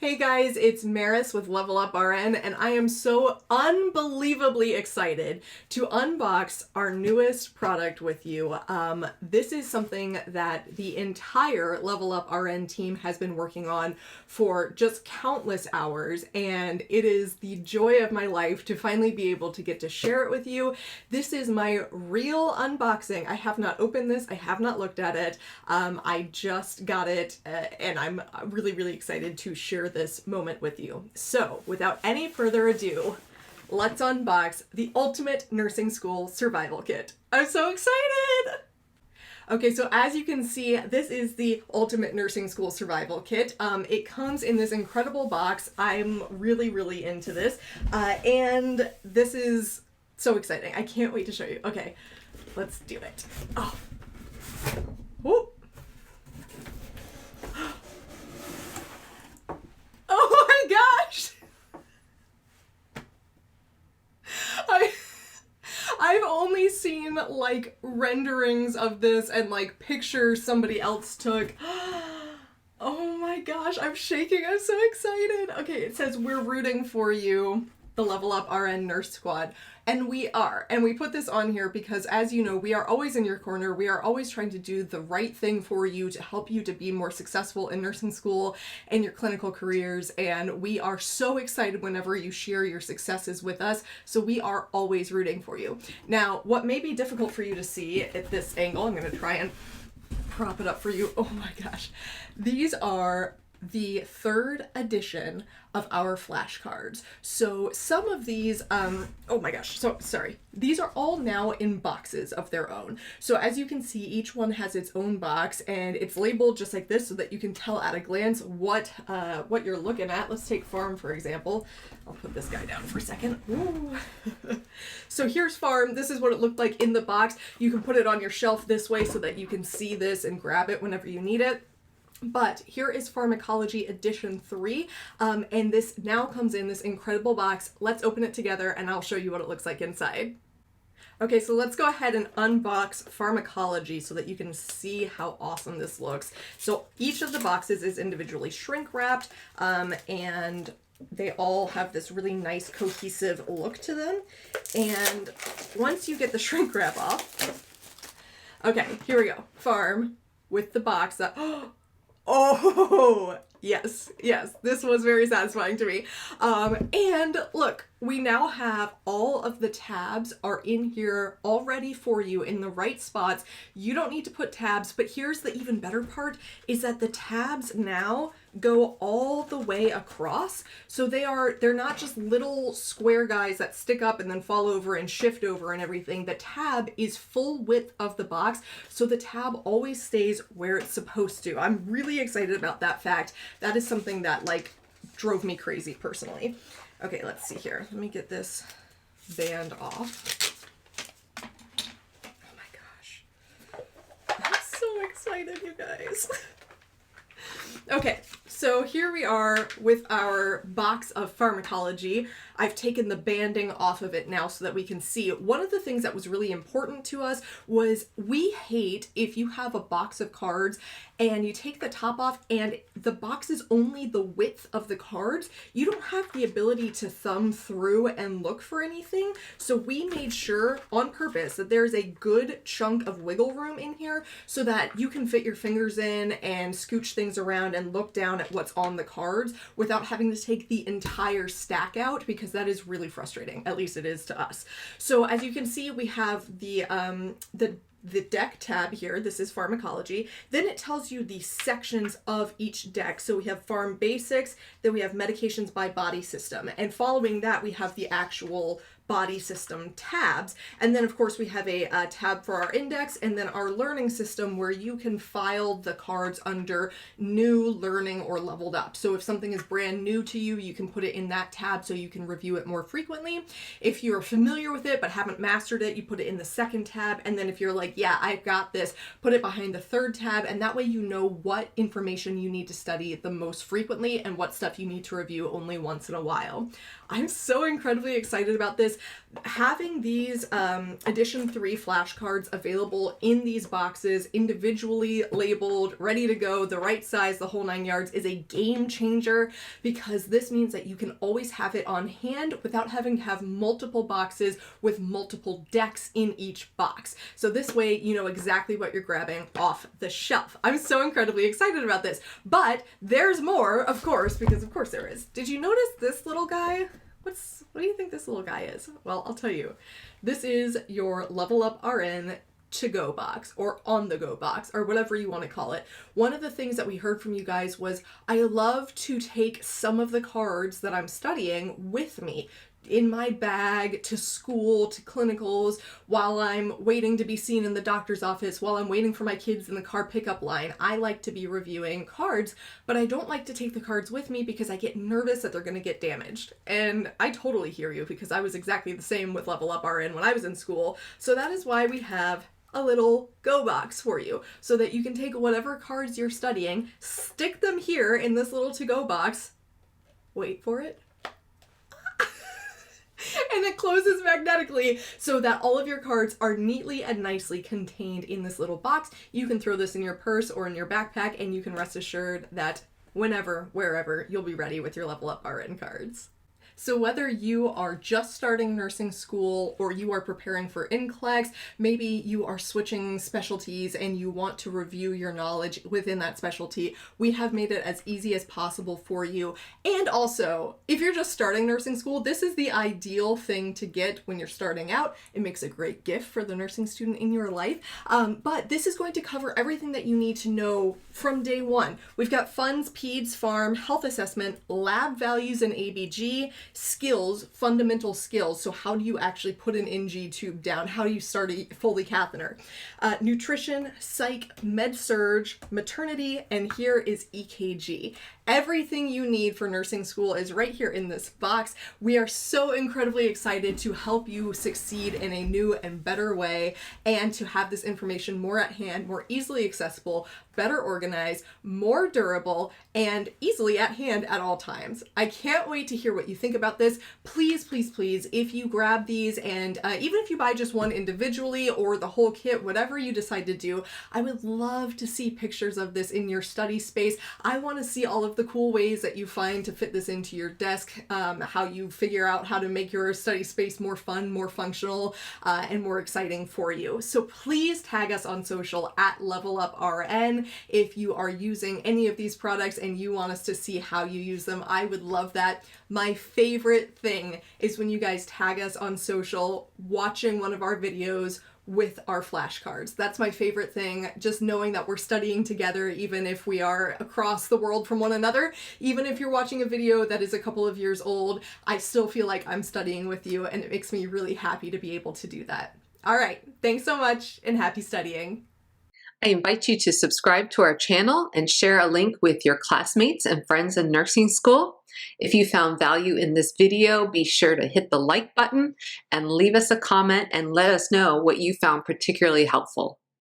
Hey guys, it's Meris with Level Up RN, and I am so unbelievably excited to unbox our newest product with you. This is something that the entire Level Up RN team has been working on for just countless hours, and it is the joy of my life to finally be able to get to share it with you. This is my real unboxing. I have not opened this, I have not looked at it. I just got it, and I'm really excited to share this moment with you. So without any further ado, let's unbox the Ultimate Nursing School Survival Kit. I'm so excited! Okay, so as you can see, this is the Ultimate Nursing School Survival Kit. It comes in this incredible box. I'm really into this, and this is so exciting. I can't wait to show you. Okay, let's do it. Oh. Whoop. Oh my gosh! I've only seen like renderings of this and like pictures somebody else took. Oh my gosh, I'm shaking. I'm so excited. Okay, it says we're rooting for you, the Level Up RN Nurse Squad. And we are. And we put this on here because, as you know, we are always in your corner. We are always trying to do the right thing for you to help you to be more successful in nursing school and your clinical careers. And we are so excited whenever you share your successes with us. So we are always rooting for you. Now, what may be difficult for you to see at this angle, I'm going to try and prop it up for you. Oh my gosh. These are the third edition of our flashcards. So some of these, oh my gosh, so sorry. These are all now in boxes of their own. So as you can see, each one has its own box and it's labeled just like this so that you can tell at a glance what you're looking at. Let's take Farm, for example. I'll put this guy down for a second. Ooh. So here's Farm. This is what it looked like in the box. You can put it on your shelf this way so that you can see this and grab it whenever you need it. But here is Pharmacology Edition 3, and this now comes in this incredible box. Let's open it together and I'll show you what it looks like inside. Okay, so let's go ahead and unbox Pharmacology so that you can see how awesome this looks. So each of the boxes is individually shrink wrapped, and they all have this really nice cohesive look to them. And once you get the shrink wrap off, okay, here we go. Farm with the box that, oh, yes, this was very satisfying to me. And look, we now have all of the tabs are in here already for you in the right spots. You don't need to put tabs, but here's the even better part is that the tabs now go all the way across. So they're not just little square guys that stick up and then fall over and shift over and everything. The tab is full width of the box, so the tab always stays where it's supposed to. I'm really excited about that fact. That is something that like drove me crazy personally. Okay, let's see here. Let me get this band off. Oh my gosh. I'm so excited, you guys. Okay, so here we are with our box of Pharmacology. I've taken the banding off of it now so that we can see. One of the things that was really important to us was we hate if you have a box of cards and you take the top off and the box is only the width of the cards. You don't have the ability to thumb through and look for anything. So we made sure on purpose that there's a good chunk of wiggle room in here so that you can fit your fingers in and scooch things around and look down at what's on the cards without having to take the entire stack out, because that is really frustrating. At least it is to us. So as you can see, we have the deck tab here. This is Pharmacology. Then it tells you the sections of each deck. So we have Pharm Basics, then we have Medications by Body System. And following that, we have the actual body system tabs. And then of course we have a tab for our index and then our learning system where you can file the cards under new, learning, or leveled up. So if something is brand new to you, you can put it in that tab so you can review it more frequently. If you're familiar with it but haven't mastered it, you put it in the second tab. And then if you're like, yeah, I've got this, put it behind the third tab. And that way you know what information you need to study the most frequently and what stuff you need to review only once in a while. I'm so incredibly excited about this. having these edition 3 flashcards available in these boxes, individually labeled, ready to go, the right size, the whole 9 yards, is a game changer, because this means that you can always have it on hand without having to have multiple boxes with multiple decks in each box. So this way you know exactly what you're grabbing off the shelf. I'm so incredibly excited about this, but there's more, of course, because of course there is. Did you notice this little guy? What do you think this little guy is? Well, I'll tell you. This is your Level Up RN to-go box, or on-the-go box, or whatever you want to call it. One of the things that we heard from you guys was, I love to take some of the cards that I'm studying with me in my bag to school, to clinicals, while I'm waiting to be seen in the doctor's office, while I'm waiting for my kids in the car pickup line. I like to be reviewing cards, but I don't like to take the cards with me because I get nervous that they're going to get damaged. And I totally hear you, because I was exactly the same with Level Up RN when I was in school. So that is why we have a little go box for you, so that you can take whatever cards you're studying, stick them here in this little to-go box, wait for it, and it closes magnetically so that all of your cards are neatly and nicely contained in this little box. You can throw this in your purse or in your backpack, and you can rest assured that whenever, wherever, you'll be ready with your Level Up RN cards. So whether you are just starting nursing school, or you are preparing for Nclex, maybe you are switching specialties and you want to review your knowledge within that specialty, we have made it as easy as possible for you. And also, if you're just starting nursing school, this is the ideal thing to get when you're starting out. It makes a great gift for the nursing student in your life. But this is going to cover everything that you need to know from day one. We've got funds, peds, pharm, health assessment, lab values and ABG, skills, fundamental skills. So how do you actually put an NG tube down? How do you start a Foley catheter? Nutrition, psych, med surge, maternity, and here is EKG. Everything you need for nursing school is right here in this box. We are so incredibly excited to help you succeed in a new and better way, and to have this information more at hand, more easily accessible, better organized, more durable, and easily at hand at all times. I can't wait to hear what you think about this. Please, please, please, if you grab these, and even if you buy just one individually or the whole kit, whatever you decide to do, I would love to see pictures of this in your study space. I want to see all of the cool ways that you find to fit this into your desk, how you figure out how to make your study space more fun, more functional, and more exciting for you. So please tag us on social at Level Up RN if you are using any of these products and you want us to see how you use them. I would love that. My favorite thing is when you guys tag us on social watching one of our videos with our flashcards. That's my favorite thing, just knowing that we're studying together, even if we are across the world from one another. Even if you're watching a video that is a couple of years old, I still feel like I'm studying with you, and it makes me really happy to be able to do that. All right, thanks so much, and happy studying. I invite you to subscribe to our channel and share a link with your classmates and friends in nursing school. If you found value in this video, be sure to hit the like button and leave us a comment and let us know what you found particularly helpful.